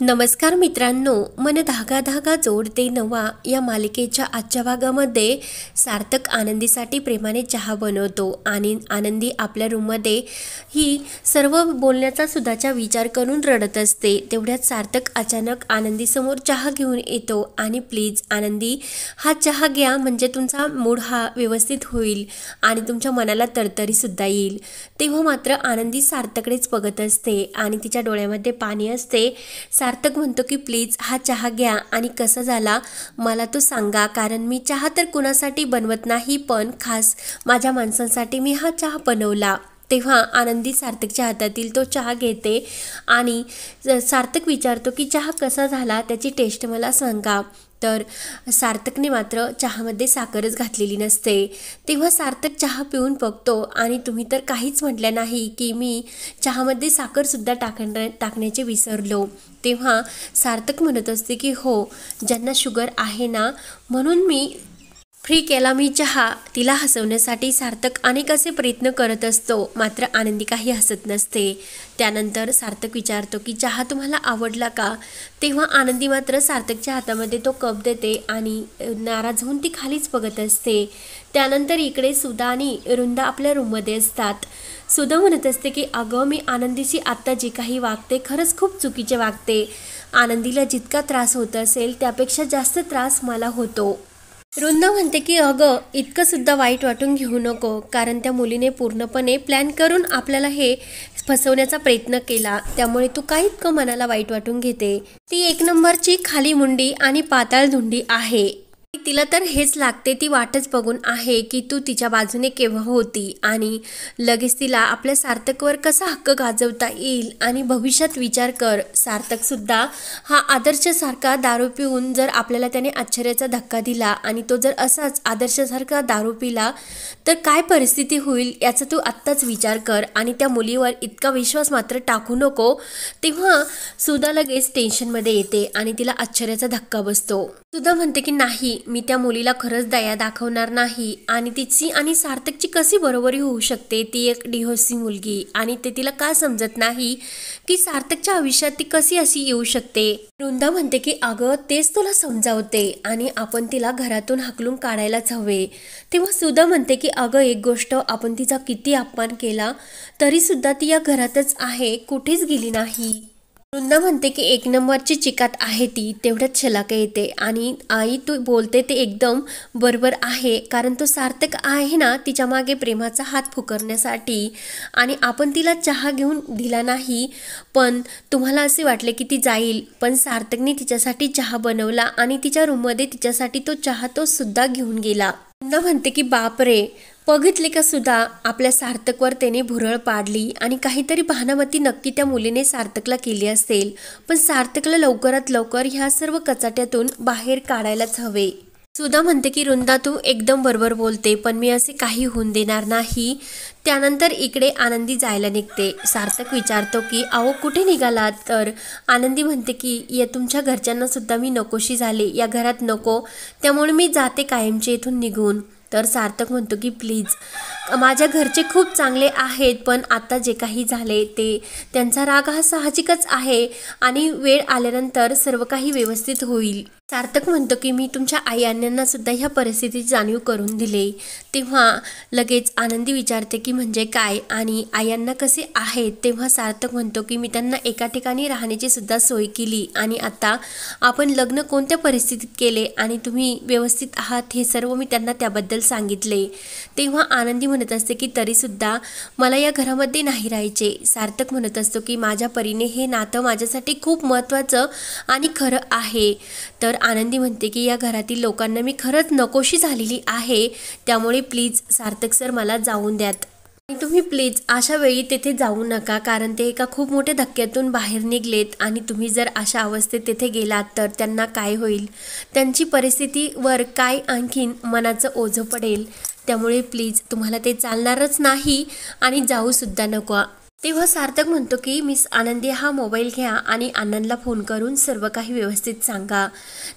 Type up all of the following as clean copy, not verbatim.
नमस्कार मित्रांनो, मन धागा धागा जोडते नवा या मालिकेच्या आजच्या भागामध्ये सार्थक आनंदीसाठी प्रेमाने चहा बनवतो आणि आनंदी आपल्या रूममध्ये ही सर्व बोलण्याचा सुद्धाचा विचार करून रडत असते। तेवढ्यात सार्थक अचानक आनंदीसमोर चहा घेऊन येतो आणि प्लीज आनंदी हा चहा घ्या, म्हणजे तुमचा मूड हा व्यवस्थित होईल आणि तुमच्या मनाला तरतरी सुद्धा येईल। तेव्हा मात्र आनंदी सार्थकडेच बघत असते आणि तिच्या डोळ्यामध्ये पाणी असते। सार्थक म्हणतो की प्लीज हा चहा घ्या आणि कसा झाला मला तो सांगा, कारण मी चहा तर कुणासाठी बनवत नाही, पण खास माझ्या माणसांसाठी मी हा चहा बनवला। तेव्हा आनंदी सार्थकच्या हातातील तो चहा घेते आणि सार्थक विचारतो की चहा कसा झाला, त्याची टेस्ट मला सांगा। तर सार्थकने मात्र चहामध्ये साखरच घातलेली नसते। तेव्हा सार्थक चहा पिऊन बघतो आणि तुम्ही तर काहीच म्हटलं नाही की मी चहामध्ये साखरसुद्धा टाकण्याचे विसरलो। तेव्हा सार्थक म्हणत असते की हो, ज्यांना शुगर आहे ना, म्हणून मी फ्री केला मी चहा। तिला हसवण्यासाठी सार्थक अनेक असे प्रयत्न करत असतो, मात्र आनंदी काही हसत नसते। त्यानंतर सार्थक विचारतो की चहा तुम्हाला आवडला का? तेव्हा आनंदी मात्र सार्थकच्या हातामध्ये तो कप देते आणि नाराज होऊन ती खालीच बघत असते। त्यानंतर इकडे सुधा आणि रुंदा आपल्या रूममध्ये असतात। सुधा म्हणत असते की अगं, मी आनंदीशी आत्ता जे काही वागते खरंच खूप चुकीचे वागते। आनंदीला जितका त्रास होत असेल त्यापेक्षा जास्त त्रास मला होतो। रुंदा म्हणते की अगं, इतकं सुद्धा वाईट वाटून घेऊ नको, कारण त्या मुलीने पूर्णपणे प्लॅन करून आपल्याला हे फसवण्याचा प्रयत्न केला, त्यामुळे तू काय इतकं मनाला वाईट वाटून घेते? ती एक नंबरची खाली मुंडी आणि पाताळ धुंडी आहे। तिला तर हेच लागते, ती वाटच बघून आहे की तू तिच्या बाजूने केव्हा होती आणि लगेच तिला आपल्या सार्थकवर कसा हक्क गाजवता येईल। आणि भविष्यात विचार कर, सार्थक सुद्धा हा आदर्शसारखा दारू पिऊन जर आपल्याला त्याने आश्चर्याचा धक्का दिला आणि तो जर असाच आदर्शसारखा दारू पिला तर काय परिस्थिती होईल याचा तू आत्ताच विचार कर आणि त्या मुलीवर इतका विश्वास मात्र टाकू नको। तेव्हा सुधा लगेच टेन्शनमध्ये येते आणि तिला आश्चर्याचा धक्का बसतो। सुधा म्हणते की नाही, मी त्या मुलीला खरंच दया दाखवणार नाही आणि तिची आणि सार्थकची कशी बरोबरी होऊ शकते? ती एक डिव्होर्सी मुलगी आणि ते तिला का समजत नाही की सार्थकच्या आयुष्यात ती कशी अशी येऊ शकते? वृंदा म्हणते की अगं, तेच तुला समजावते आणि आपण तिला घरातून हाकलून काढायलाच हवे। तेव्हा सुधा म्हणते की अगं, एक गोष्ट, आपण तिचा किती अपमान केला तरी सुद्धा ती या घरातच आहे, कुठेच गेली नाही। वृंदा म्हणते की एक नंबरची चिकात आहे ती। तेवढ्यात शलाका येते आणि आई तू बोलते ते एकदम बरोबर आहे, कारण तो सार्थक आहे ना तिच्या मागे प्रेमाचा हात फुकरण्यासाठी, आणि आपण तिला चहा घेऊन दिला नाही, पण तुम्हाला असे वाटले की ती जाईल, पण सार्थकने तिच्यासाठी चहा बनवला आणि तिच्या रूममध्ये तिच्यासाठी तो चहा तो सुद्धा घेऊन गेला। वृंदा म्हणते की बापरे, बघितले का सुद्धा, आपल्या सार्थकवर त्याने भुरळ पाडली आणि काहीतरी बहानामती नक्की त्या मुलीने सार्थकला केली असेल, पण सार्थकला लवकरात लवकर ह्या सर्व कचाट्यातून बाहेर काढायलाच हवे। सुधा म्हणते की वृंदा तू एकदम बरोबर बोलते, पण मी असे काही होऊन देणार नाही। त्यानंतर इकडे आनंदी जायला निघते। सार्थक विचारतो की अहो, कुठे निघालात? तर आनंदी म्हणते की या तुमच्या घरच्यांना सुद्धा मी नकोशी झाले, या घरात नको, त्यामुळे मी जाते कायमचे इथून निघून। तर सार्थक म्हणतो की प्लीज, माझ्या घरचे खूप चांगले आहेत, पण आता जे काही झाले ते त्यांचा राग हा साहजिकच आहे आणि वेळ आल्यानंतर सर्व काही व्यवस्थित होईल। सार्थक म्हणतो की मी तुमच्या आई अण्णांना सुद्धा ह्या परिस्थितीची जाणीव करून दिले। तेव्हा लगेच आनंदी विचारते की म्हणजे काय आणि आई अण्णा कसे आहेत? तेव्हा सार्थक म्हणतो की मी त्यांना एका ठिकाणी राहण्याची सुद्धा सोय केली आणि आता आपण लग्न कोणत्या परिस्थितीत केले आणि तुम्ही व्यवस्थित आहात हे सर्व मी त्यांना त्याबद्दल सांगितले। तेव्हा आनंदी म्हणत असते की तरी सुद्धा मला या घरामध्ये नाही राहायचे। सार्थक म्हणत असतो की माझ्या परीने हे नातं माझ्यासाठी खूप महत्त्वाचं आणि खरं आहे। तर आनंदी म्हणते की या घरातील लोकांना मी खरंच नकोशी झालेली आहे, त्यामुळे प्लीज सार्थक सर मला जाऊन द्यात आणि तुम्ही प्लीज अशा वेळी तेथे जाऊ नका, कारण ते एका खूप मोठ्या धक्क्यातून बाहेर निघलेत आणि तुम्ही जर अशा अवस्थेत तेथे गेलात तर त्यांना काय होईल, त्यांची परिस्थितीवर काय आणखीन मनाचं ओझं पडेल, त्यामुळे प्लीज तुम्हाला ते चालणारच नाही आणि जाऊ सुद्धा नको। तेव्हा सार्थक म्हणतो की मिस आनंदी हा मोबाईल घ्या आणि अण्णांना फोन करून सर्व काही व्यवस्थित सांगा.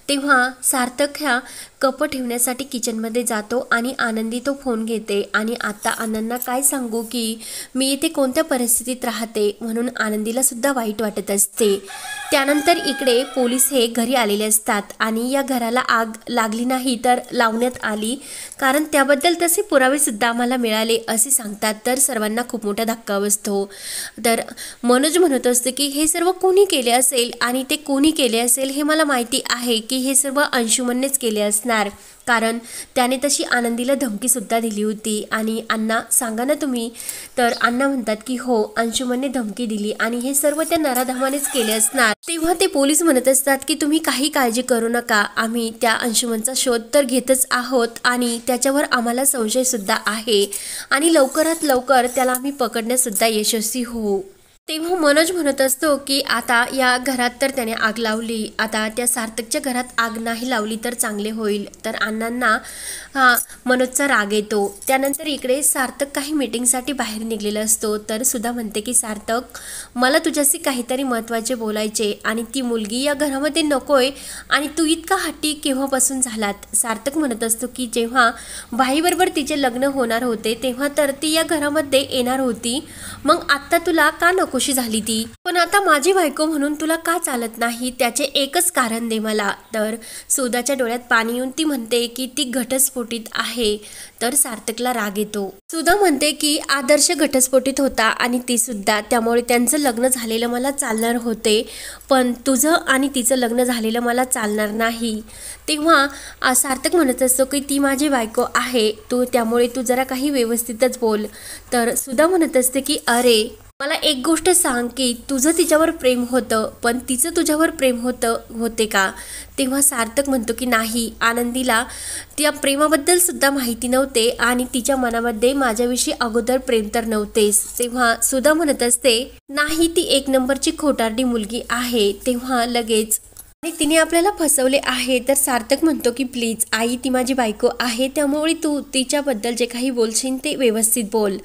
तेव्हा सार्थक ह्या कप ठेवण्यासाठी किचनमध्ये जातो आणि आनंदी तो फोन घेते आणि आता अण्णांना काय सांगू की मी इथे कोणत्या परिस्थितीत राहते, म्हणून आनंदीला सुद्धा वाईट वाटत असते. त्यानंतर इकडे पोलीस हे घरी आलेले असतात आणि या घराला आग लागली नाही तर लावण्यात आली, कारण त्याबद्दल तसे पुरावे सुद्धा आम्हाला मिळाले असे सांगतात. तर सर्वांना खूप मोठा धक्का बसतो. तर मनोज म्हणत असते की हे सर्व कोणी केले असेल आणि ते कोणी केले असेल हे मला माहिती आहे की हे सर्व अंशुमननेच केले असणार, कारण त्याने तशी आनंदीला धमकी सुद्धा दिली होती. आणि अण्णा सांगा ना तुम्ही. तर अण्णा म्हणतात की हो, अंशुमनने धमकी दिली आणि हे सर्व त्या नराधमानेच केले असणार. तेव्हा ते पोलीस म्हणत असतात की तुम्ही काही काळजी करू नका, आम्ही त्या अंशुमनचा शोध तर घेतच आहोत आणि त्याच्यावर आम्हाला संशय सुद्धा आहे आणि लवकरात लवकर त्याला आम्ही पकडण्यात सुद्धा यशस्वी होऊ. तेव्हा मनोज म्हणत असतो की आता या घरात तर त्याने आग लावली, आता त्या सार्थकच्या घरात आग नाही लावली तर चांगले होईल. तर अण्णांना मनोजचा राग येतो. त्यानंतर इकडे सार्थक काही मीटिंगसाठी बाहेर निघलेला असतो. तर सुद्धा म्हणते की सार्थक, मला तुझ्याशी काहीतरी महत्त्वाचे बोलायचे आणि ती मुलगी या घरामध्ये नकोय आणि तू इतका हट्टी केव्हापासून झालात. सार्थक म्हणत असतो की जेव्हा भाईबरोबर तिचे लग्न होणार होते तेव्हा तर ती या घरामध्ये येणार होती, मग आत्ता तुला का नकोशी झाली ती? पण आता माझी बायको म्हणून तुला का चालत नाही, त्याचे एकच कारण दे मला. तर सुधाच्या डोळ्यात पाणी येऊन ती म्हणते की ती घटस्फोटित आहे. तर सार्थकला राग येतो. सुधा म्हणते की आदर्श घटस्फोटित होता आणि ती सुद्धा, त्यामुळे त्यांचं लग्न झालेलं मला चालणार होते, पण तुझं आणि तिचं लग्न झालेलं मला चालणार नाही. तेव्हा सार्थक म्हणत असतो की ती माझी बायको आहे, त्यामुळे तू जरा काही व्यवस्थितच बोल. तर सुधा म्हणत असते की अरे मला एक गोष्ट सांग की तुझं तिच्यावर प्रेम होतं पण तिचं तुझ्यावर प्रेम होते का? तेव्हा सार्थक म्हणतो की नाही, आनंदीला त्या प्रेमाबद्दल सुद्धा माहिती नव्हते आणि तिच्या मनामध्ये माझ्याविषयी अगोदर प्रेम तर नव्हतेच. तेव्हा सुधा म्हणत असते नाही, ती एक नंबरची खोटारडी मुलगी आहे. तेव्हा लगेच आणि तिने आपल्याला फसवले आहे. तर सार्थक म्हणतो की प्लीज आई, ती माझी बायको आहे, त्यामुळे तू तिच्याबद्दल जे काही बोलशील ते व्यवस्थित बोल.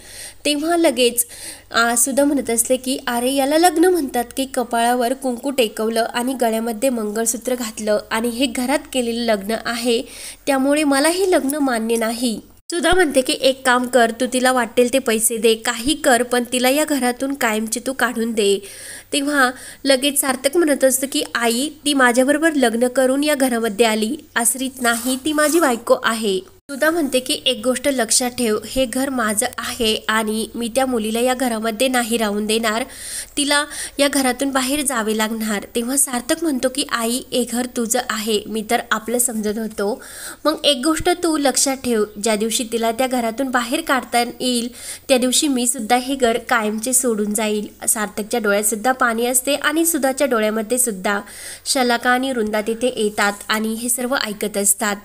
तेव्हा लगेच सुद्धा म्हणत असले की अरे याला लग्न म्हणतात की कपाळावर कुंकू टेकवलं आणि गळ्यामध्ये मंगळसूत्र घातलं आणि हे घरात केलेलं लग्न आहे, त्यामुळे मला हे लग्न मान्य नाही. सुधा म्हणते की एक काम कर, तू तिला वाटेल ते पैसे दे, काही कर, पण तिला या घरातून कायमची तू काढून दे. तेव्हा लगेच सार्थक म्हणत असतं की आई, ती माझ्याबरोबर लग्न करून या घरामध्ये आली, आश्रित नाही, ती माझी बायको आहे. सुधा म्हणते की एक गोष्ट लक्षात ठेव, हे घर माझं आहे आणि मी त्या मुलीला या घरामध्ये नाही राहून देणार, तिला या घरातून बाहेर जावे लागणार. तेव्हा सार्थक म्हणतो की आई, हे घर तुझं आहे, मी तर आपलं समजत होतो. मग एक गोष्ट तू लक्षात ठेव, ज्या दिवशी तिला त्या घरातून बाहेर काढता येईल त्या दिवशी मी सुद्धा हे घर कायमचे सोडून जाईल. सार्थकच्या डोळ्यात सुद्धा पाणी असते आणि सुधाच्या डोळ्यामध्ये सुद्धा. शलाका आणि रुंदा तिथे येतात आणि हे सर्व ऐकत असतात.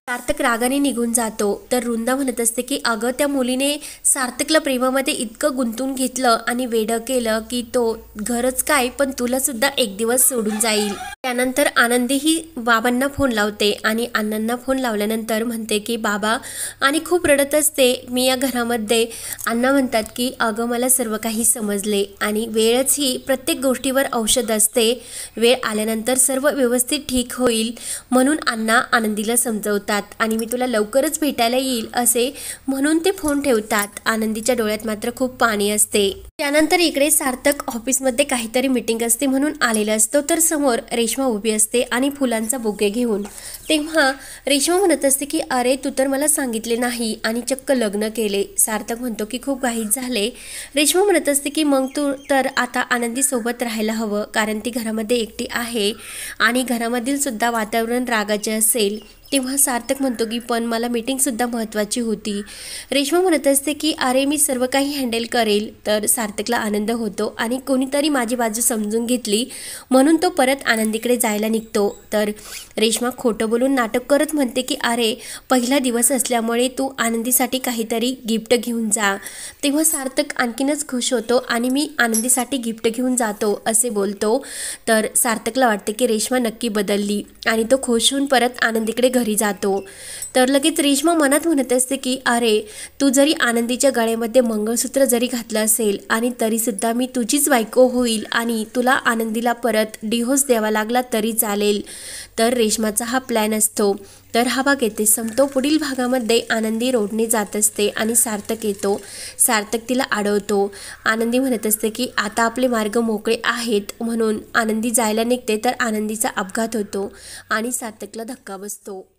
सार्थक रागाने निघून जातो. तर रुंदा म्हणत असते की अगं, त्या मुलीने सार्थकला प्रेमामध्ये इतकं गुंतून घेतलं आणि वेडं केलं की तो घरच काय पण तुला सुद्धा एक दिवस सोडून जाईल. त्यानंतर आनंदी ही बाबांना फोन लावते आणि अण्णांना फोन लावल्यानंतर म्हणते की बाबा, आणि खूप रडत असते मी या घरामध्ये. अण्णा म्हणतात की अगं, मला सर्व काही समजले आणि वेळच ही प्रत्येक गोष्टीवर औषध असते, वेळ आल्यानंतर सर्व व्यवस्थित ठीक होईल, म्हणून अण्णा आनंदीला समजवतात आणि मी तुला लवकरच भेटायला येईल असे म्हणून ते फोन ठेवतात. आनंदीच्या डोळ्यात मात्र खूप पाणी असते. त्यानंतर इकडे सार्थक ऑफिसमध्ये काहीतरी मीटिंग असते म्हणून आलेला असतो. तर समोर रेश्मा उभी असते आणि फुलांचा बुके घेऊन. तेव्हा रेश्मा म्हणत असते की अरे, तू तर मला सांगितले नाही आणि चक्क लग्न केले. सार्थक म्हणतो की खूप घाईत झाले. रेश्मा म्हणत असते की मग तू तर आता आनंदी सोबत राहायला हवं, कारण ती घरामध्ये एकटी आहे आणि घरामधील सुद्धा वातावरण रागाचे असेल. तेव्हा सार्थक म्हणतो की पण मला मीटिंगसुद्धा महत्त्वाची होती. रेश्मा म्हणत असते की अरे, मी सर्व काही हँडल करेल. तर सार्थकला आनंद होतो आणि कोणीतरी माझी बाजू समजून घेतली म्हणून तो परत आनंदीकडे जायला निघतो. तर रेश्मा खोटं बोलून नाटक करत म्हणते की अरे, पहिला दिवस असल्यामुळे तू आनंदीसाठी काहीतरी गिफ्ट घेऊन जा. तेव्हा सार्थक आणखीनच खुश होतो आणि मी आनंदीसाठी गिफ्ट घेऊन जातो असे बोलतो. तर सार्थकला वाटते की रेश्मा नक्की बदलली आणि तो खुश होऊन परत आनंदीकडे घरी जातो. तर लगेच रेश्मा मनात म्हणत असते की अरे, तू जरी आनंदीच्या गळ्यामध्ये मंगळसूत्र जरी घातलं असेल आणि तरीसुद्धा मी तुझीच बायको होईल आणि तुला आनंदीला परत डिव्होर्स द्यावा लागला तरी चालेल. तर रेश्माचा हा प्लॅन असतो. तर हा भाग येथे संपतो. पुढील भागामध्ये आनंदी रोडने जात असते आणि सार्थक येतो. सार्थक तिला अडवतो. आनंदी म्हणत असते की आता आपले मार्ग मोकळे आहेत, म्हणून आनंदी जायला निघते तर आनंदीचा अपघात होतो आणि सार्थकला धक्का बसतो.